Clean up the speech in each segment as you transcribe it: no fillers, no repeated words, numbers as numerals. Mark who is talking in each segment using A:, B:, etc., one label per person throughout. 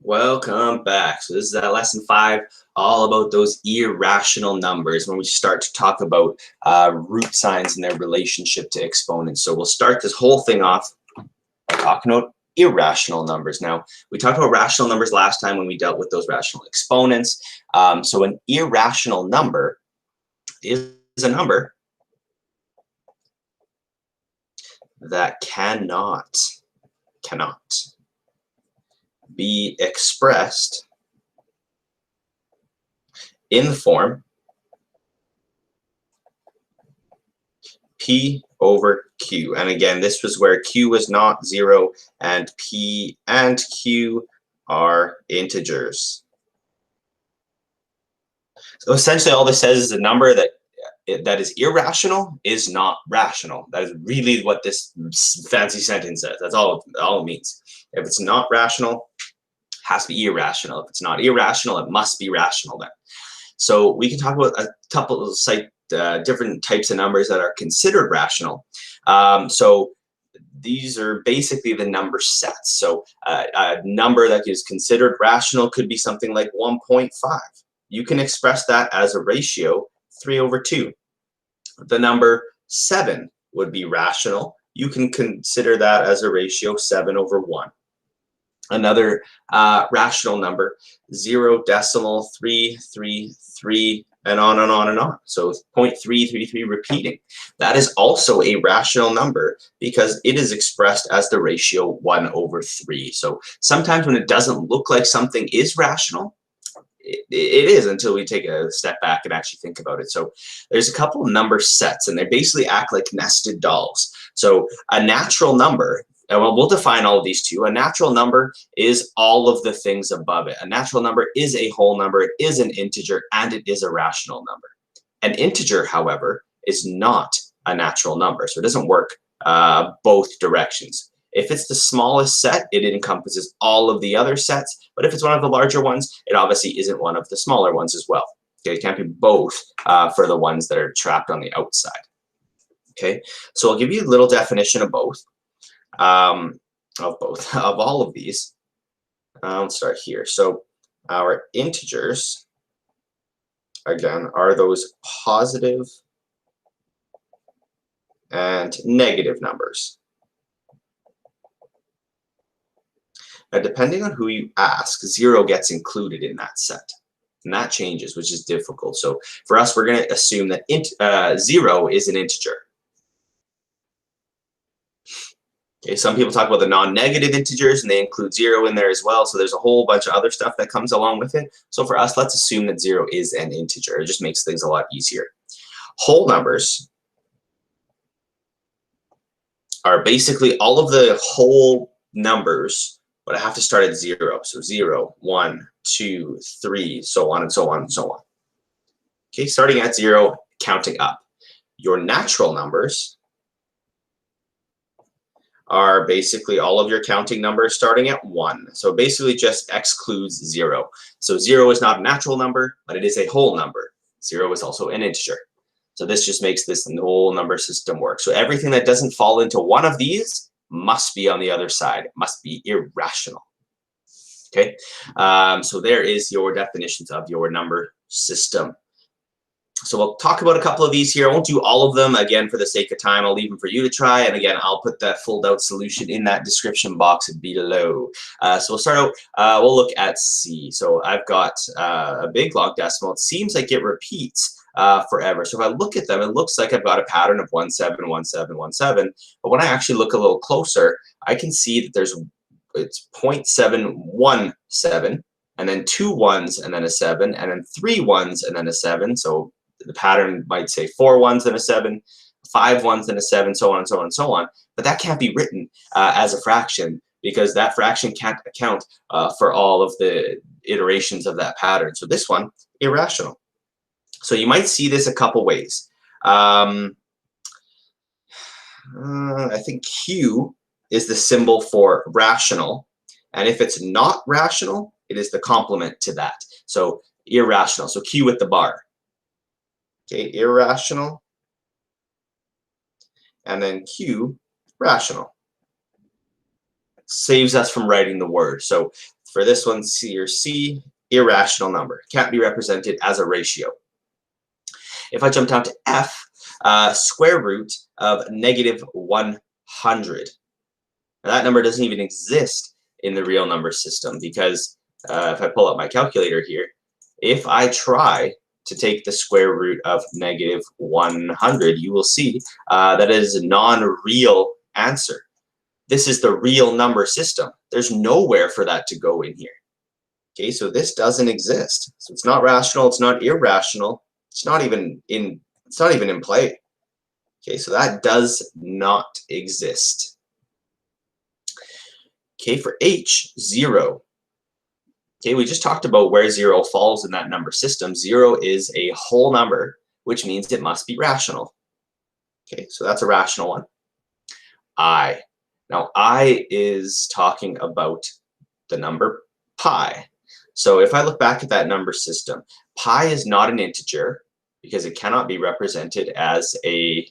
A: Welcome back. So this is lesson 5, all about those irrational numbers when we start to talk about root signs and their relationship to exponents. So we'll start this whole thing off by talking about irrational numbers. Now, we talked about rational numbers last time when we dealt with those rational exponents. So an irrational number is a number that cannot be expressed in the form P over Q. And again, this was where Q was not 0 and P and Q are integers. So essentially all this says is a number that is irrational is not rational. That is really what this fancy sentence says. That's all it means. If it's not rational, it has to be irrational. If it's not irrational, it must be rational then. So we can talk about a couple of different types of numbers that are considered rational. So these are basically the number sets. So a number that is considered rational could be something like 1.5. You can express that as a ratio 3 over 2. The number 7 would be rational. You can consider that as a ratio 7 over 1. Another rational number, 0.333, and on and on and on. So 0.333 repeating. That is also a rational number because it is expressed as the ratio 1 over 3. So sometimes when it doesn't look like something is rational, it is until we take a step back and actually think about it. So there's a couple of number sets, and they basically act like nested dolls. So a natural number, and we'll define all of these too. A natural number is all of the things above it. A natural number is a whole number, it is an integer, and it is a rational number. An integer, however, is not a natural number, so it doesn't work both directions. If it's the smallest set, it encompasses all of the other sets, but if it's one of the larger ones, it obviously isn't one of the smaller ones as well. Okay, it can't be both for the ones that are trapped on the outside. Okay, so I'll give you a little definition of both. Of all of these. Let's start here. So our integers, again, are those positive and negative numbers. Now, depending on who you ask, 0 gets included in that set. And that changes, which is difficult. So for us, we're going to assume that 0 is an integer. Okay, some people talk about the non-negative integers, and they include 0 in there as well. So there's a whole bunch of other stuff that comes along with it. So for us, let's assume that 0 is an integer. It just makes things a lot easier. Whole numbers are basically all of the whole numbers, but I have to start at 0. So 0, 1, 2, 3, so on and so on and so on. Okay, starting at 0, counting up. Your natural numbers are basically all of your counting numbers starting at 1. So basically just excludes 0. So 0 is not a natural number, but it is a whole number. 0 is also an integer. So this just makes this whole number system work. So everything that doesn't fall into one of these must be on the other side. It must be irrational. Okay, so there is your definitions of your number system. So we'll talk about a couple of these here. I won't do all of them. Again, for the sake of time, I'll leave them for you to try. And again, I'll put that fold out solution in that description box below. So we'll start out, we'll look at C. So I've got a big log decimal. It seems like it repeats forever. So if I look at them, it looks like I've got a pattern of 1, 7, 1, 7, 1, 7. But when I actually look a little closer, I can see that it's 0.717, and then 2 1s and then a 7, and then 3 1s and then a 7. So the pattern might say 4 1s and a 7, 5 1s and a 7, so on and so on and so on. But that can't be written as a fraction because that fraction can't account for all of the iterations of that pattern. So this one, irrational. So you might see this a couple ways. I think Q is the symbol for rational. And if it's not rational, it is the complement to that. So irrational. So Q with the bar. Okay, irrational, and then Q, rational. Saves us from writing the word. So for this one, C or C, irrational number. Can't be represented as a ratio. If I jump down to F, square root of negative 100. Now, that number doesn't even exist in the real number system because if I pull up my calculator here, if I try to take the square root of negative 100, you will see that it is a non-real answer. This is the real number system. There's nowhere for that to go in here. Okay, so this doesn't exist. So it's not rational, it's not irrational, it's not even in play. Okay, so that does not exist. Okay, for H, 0. Okay, we just talked about where 0 falls in that number system. 0 is a whole number, which means it must be rational. Okay, so that's a rational one. I. Now, I is talking about the number pi. So if I look back at that number system, pi is not an integer because it cannot be represented as a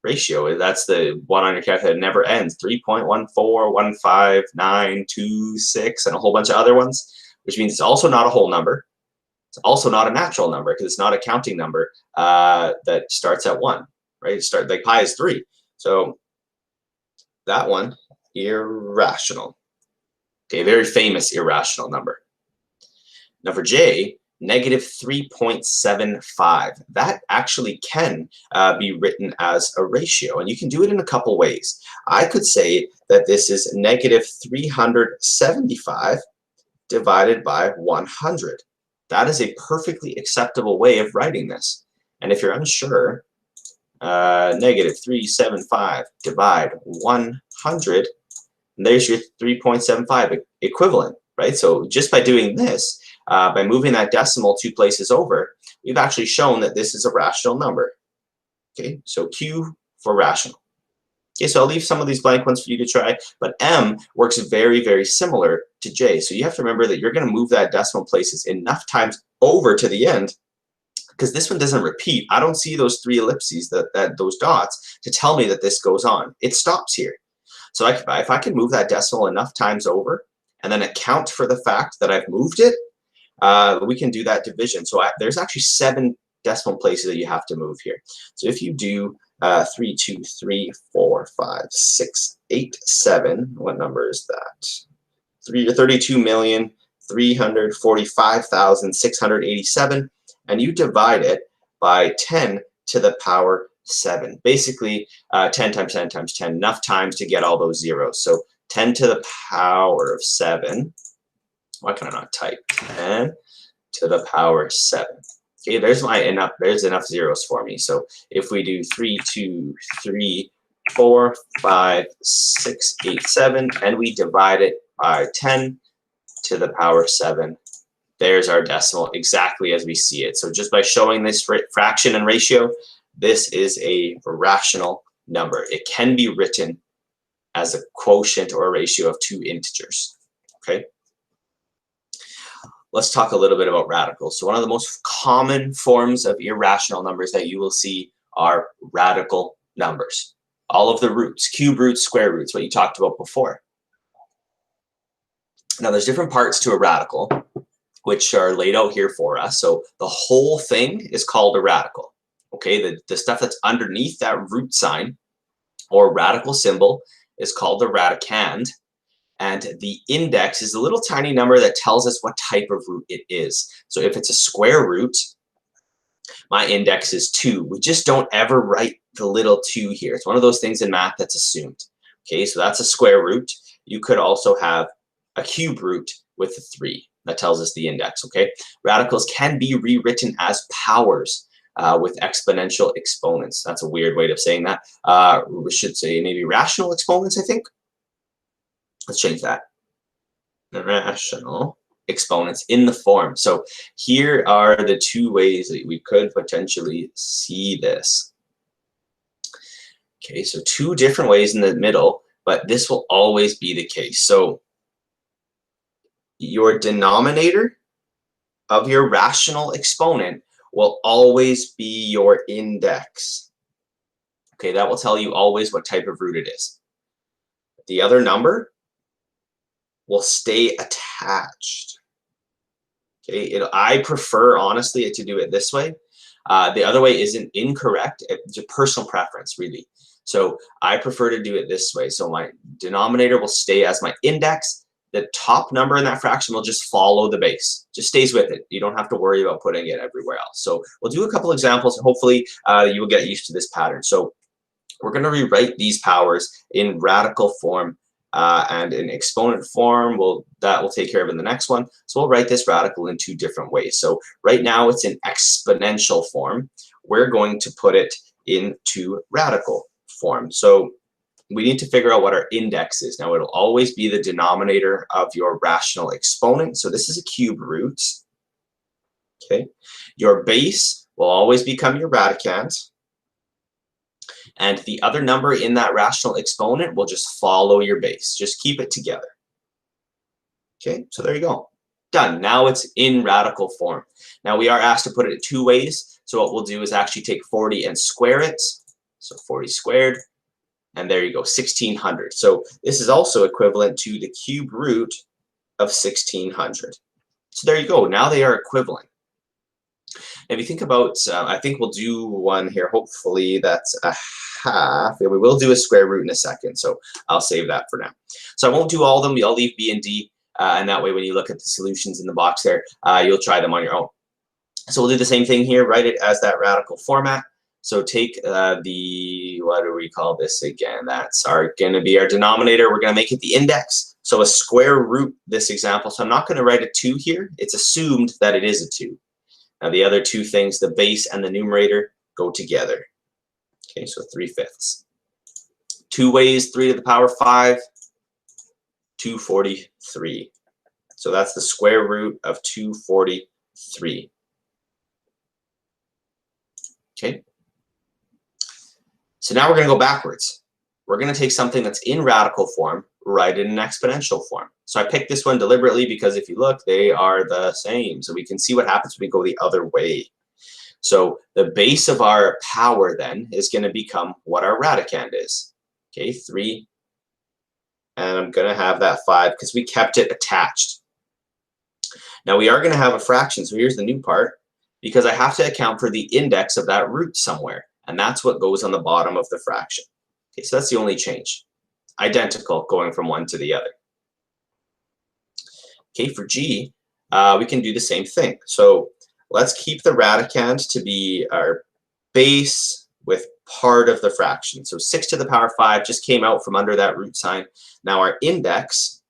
A: ratio. That's the one on your calculator that never ends. 3.1415926 and a whole bunch of other ones, which means it's also not a whole number. It's also not a natural number because it's not a counting number that starts at 1, right? Like pi is 3. So that one, irrational. Okay, very famous irrational number. Now for J, negative 3.75. That actually can be written as a ratio, and you can do it in a couple ways. I could say that this is negative 375 divided by 100. That is a perfectly acceptable way of writing this. And if you're unsure, negative 375 divide 100, and there's your 3.75 equivalent, right? So just by doing this, by moving that decimal 2 places over, we've actually shown that this is a rational number. Okay, so Q for rational. Okay, so I'll leave some of these blank ones for you to try, but M works very, very similar to J. So you have to remember that you're going to move that decimal places enough times over to the end, because this one doesn't repeat. I don't see those 3 ellipses, those dots, to tell me that this goes on. It stops here. So if I can move that decimal enough times over and then account for the fact that I've moved it, we can do that division. So there's actually 7 decimal places that you have to move here. So if you do 3, 2, 3, 4, 5, 6, 8, 7, what number is that? 32,345,687, and you divide it by 10 to the power 7. Basically, 10 times 10 times 10, enough times to get all those zeros. So 10 to the power of 7. Why can I not type? 10 to the power 7. Okay, there's enough zeros for me. So if we do 3, 2, 3, 4, 5, 6, 8, 7, and we divide it by 10 to the power 7, there's our decimal exactly as we see it. So just by showing this fraction and ratio, this is a rational number. It can be written as a quotient or a ratio of 2 integers. Okay. Let's talk a little bit about radicals. So one of the most common forms of irrational numbers that you will see are radical numbers. All of the roots, cube roots, square roots, what you talked about before. Now there's different parts to a radical, which are laid out here for us. So the whole thing is called a radical. Okay, the stuff that's underneath that root sign or radical symbol is called the radicand. And the index is a little tiny number that tells us what type of root it is. So if it's a square root, my index is 2. We just don't ever write the little 2 here. It's one of those things in math that's assumed. Okay, so that's a square root. You could also have a cube root with a 3. That tells us the index, okay? Radicals can be rewritten as powers with exponential exponents. That's a weird way of saying that. We should say maybe rational exponents, I think. Let's change that. Rational exponents in the form. So here are the 2 ways that we could potentially see this. Okay, so 2 different ways in the middle, but this will always be the case. So your denominator of your rational exponent will always be your index. Okay, that will tell you always what type of root it is. The other number will stay attached. Okay, I prefer, honestly, to do it this way. The other way isn't incorrect. It's a personal preference, really. So I prefer to do it this way. So my denominator will stay as my index. The top number in that fraction will just follow the base. Just stays with it. You don't have to worry about putting it everywhere else. So we'll do a couple examples, and hopefully you will get used to this pattern. So we're going to rewrite these powers in radical form and in exponent form. That will take care of in the next one. So we'll write this radical in two different ways. So right now it's in exponential form. We're going to put it into radical form. So we need to figure out what our index is. Now it'll always be the denominator of your rational exponent. So this is a cube root. Okay. Your base will always become your radicand. And the other number in that rational exponent will just follow your base. Just keep it together. Okay, so there you go. Done. Now it's in radical form. Now we are asked to put it two ways. So what we'll do is actually take 40 and square it. So 40 squared. And there you go, 1600. So this is also equivalent to the cube root of 1600. So there you go. Now they are equivalent. If you think about, I think we'll do one here, hopefully that's a half. Yeah, we will do a square root in a second, so I'll save that for now. So I won't do all of them. I'll leave B and D, and that way when you look at the solutions in the box there, you'll try them on your own. So we'll do the same thing here, write it as that radical format. So take what do we call this again? That's going to be our denominator. We're going to make it the index. So a square root, this example. So I'm not going to write a 2 here. It's assumed that it is a 2. Now the other two things, the base and the numerator, go together. Okay, so 3/5. Two ways, 3 to the power 5, 243. So that's the square root of 243. Okay. So now we're going to go backwards. We're going to take something that's in radical form, write it in exponential form. So I picked this one deliberately because if you look, they are the same. So we can see what happens when we go the other way. So the base of our power then is going to become what our radicand is. Okay, 3. And I'm going to have that 5 because we kept it attached. Now we are going to have a fraction. So here's the new part, because I have to account for the index of that root somewhere. And that's what goes on the bottom of the fraction. Okay, so that's the only change. Identical going from one to the other. Okay, for G, we can do the same thing. So let's keep the radicand to be our base with part of the fraction. So 6 to the power 5 just came out from under that root sign. Now our index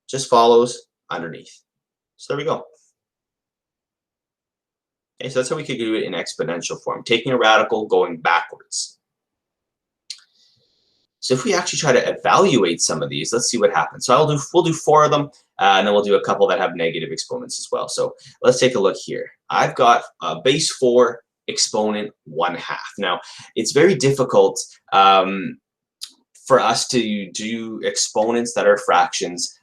A: just follows underneath. So there we go. Okay, so that's how we could do it in exponential form, taking a radical, going backwards. So if we actually try to evaluate some of these, let's see what happens. So we'll do 4 of them, and then we'll do a couple that have negative exponents as well. So let's take a look here. I've got base 4, exponent 1/2. Now, it's very difficult for us to do exponents that are fractions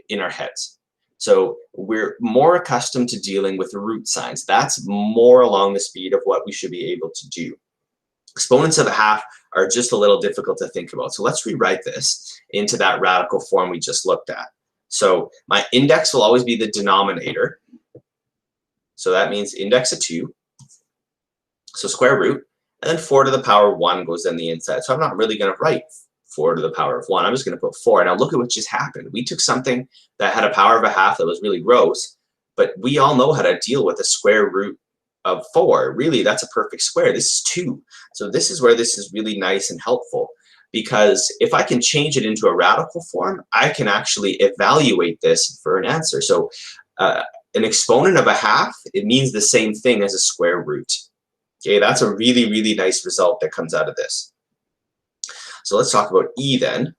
A: in our heads. So we're more accustomed to dealing with root signs. That's more along the speed of what we should be able to do. Exponents of 1/2 are just a little difficult to think about. So let's rewrite this into that radical form we just looked at. So my index will always be the denominator. So that means index of 2. So square root, and then 4 to the power 1 goes in the inside. So I'm not really going to write 4 to the power of 1. I'm just going to put 4. Now look at what just happened. We took something that had a power of 1/2 that was really gross, but we all know how to deal with a square root of 4. Really, that's a perfect square. This is 2. So this is where this is really nice and helpful, because if I can change it into a radical form, I can actually evaluate this for an answer. So an exponent of 1/2, it means the same thing as a square root. Okay, that's a really, really nice result that comes out of this. So let's talk about E then.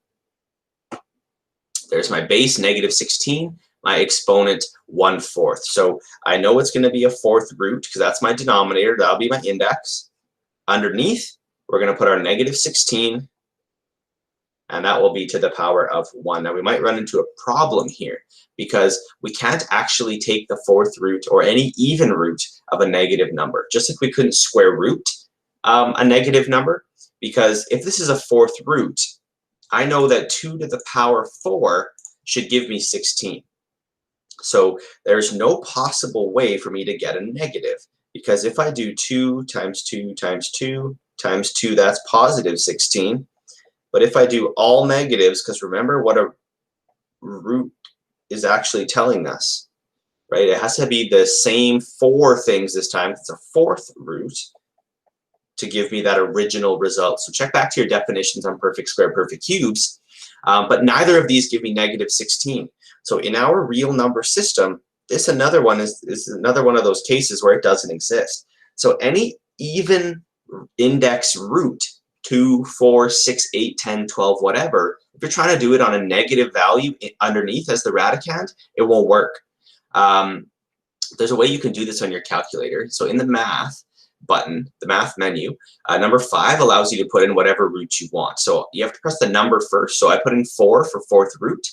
A: There's my base, -16. My exponent, 1/4. So I know it's going to be a 4th root because that's my denominator. That'll be my index. Underneath, we're going to put our -16, and that will be to the power of 1. Now we might run into a problem here because we can't actually take the 4th root or any even root of a negative number. Just like we couldn't square root a negative number, because if this is a 4th root, I know that 2 to the power 4 should give me 16. So there's no possible way for me to get a negative, because if I do 2 times 2 times 2 times 2, that's positive 16. But if I do all negatives, because remember what a root is actually telling us, right? It has to be the same 4 things this time. It's a 4th root to give me that original result. So check back to your definitions on perfect square, perfect cubes. But neither of these give me negative 16. So in our real number system, this another one is another one of those cases where it doesn't exist. So any even index root, 2, 4, 6, 8, 10, 12, whatever, if you're trying to do it on a negative value underneath as the radicand, it won't work. There's a way you can do this on your calculator. So in the math button, the math menu, number 5 allows you to put in whatever root you want. So you have to press the number first. So I put in 4 for 4th root,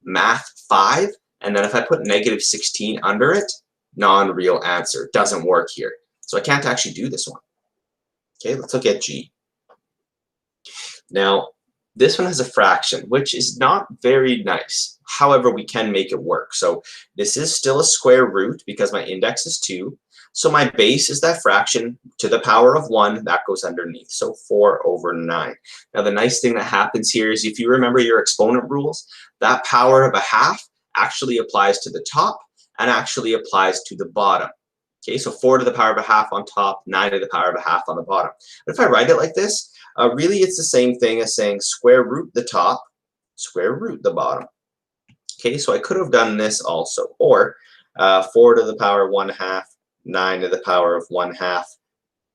A: math 5, and then if I put negative 16 under it, non-real answer. Doesn't work here. So I can't actually do this one. Okay, let's look at G. Now, this one has a fraction, which is not very nice. However, we can make it work. So this is still a square root because my index is 2. So my base is that fraction to the power of 1. That goes underneath. So 4 over 9. Now, the nice thing that happens here is if you remember your exponent rules, that power of a half actually applies to the top and actually applies to the bottom. Okay, so 4 to the power of a half on top, 9 to the power of a half on the bottom. But if I write it like this, really it's the same thing as saying square root the top, square root the bottom. Okay, so I could have done this also, or 4 to the power of 1/2, 9 to the power of 1/2.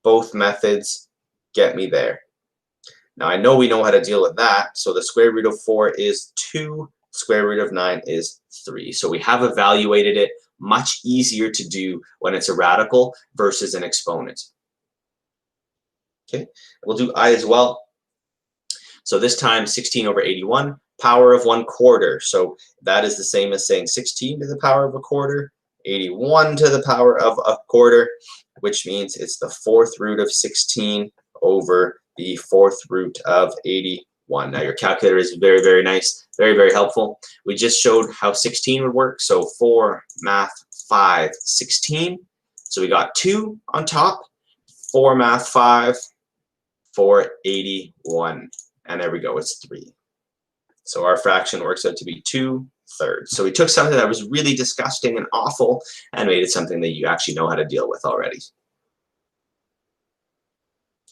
A: Both methods get me there. Now I know we know how to deal with that, so the square root of 4 is 2, square root of 9 is 3. So we have evaluated it. Much easier to do when it's a radical versus an exponent. Okay, we'll do I as well. So this time 16 over 81, power of 1/4. So that is the same as saying 16 to the power of 1/4, 81 to the power of 1/4, which means it's the 4th root of 16 over the 4th root of 81. Now your calculator is very, very nice, very, very helpful. We just showed how 16 would work. So 4 math 5, 16. So we got 2 on top, 4 math 5, 481. And there we go, it's 3. So our fraction works out to be 2/3. So we took something that was really disgusting and awful and made it something that you actually know how to deal with already.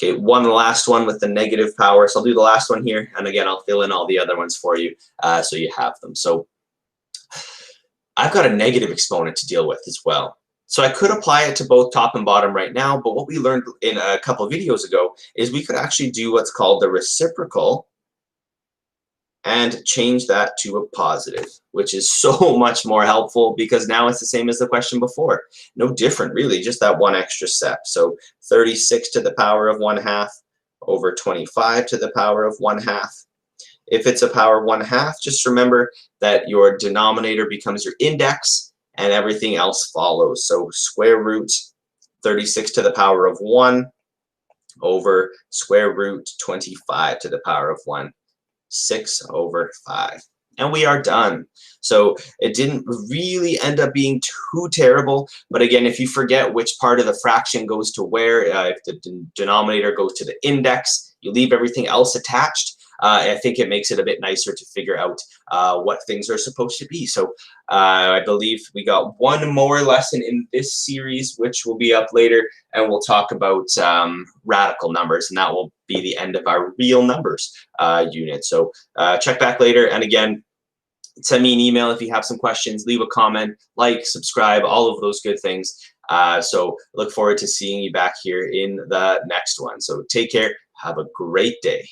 A: Okay, one last one with the negative power. So I'll do the last one here. And again, I'll fill in all the other ones for you so you have them. So I've got a negative exponent to deal with as well. So I could apply it to both top and bottom right now, but what we learned in a couple of videos ago is we could actually do what's called the reciprocal and change that to a positive, which is so much more helpful because now it's the same as the question before. No different, really, just that one extra step. So 36 to the power of 1/2 over 25 to the power of 1/2. If it's a power of 1/2, just remember that your denominator becomes your index and everything else follows. So square root 36 to the power of 1 over square root 25 to the power of 1. 6 over 5. And we are done. So it didn't really end up being too terrible. But again, if you forget which part of the fraction goes to where, if the denominator goes to the index, you leave everything else attached. I think it makes it a bit nicer to figure out what things are supposed to be. So I believe we got one more lesson in this series, which will be up later, and we'll talk about radical numbers, and that will be the end of our real numbers unit. So check back later, and again, send me an email if you have some questions, leave a comment, like, subscribe, all of those good things. So look forward to seeing you back here in the next one. So take care, have a great day.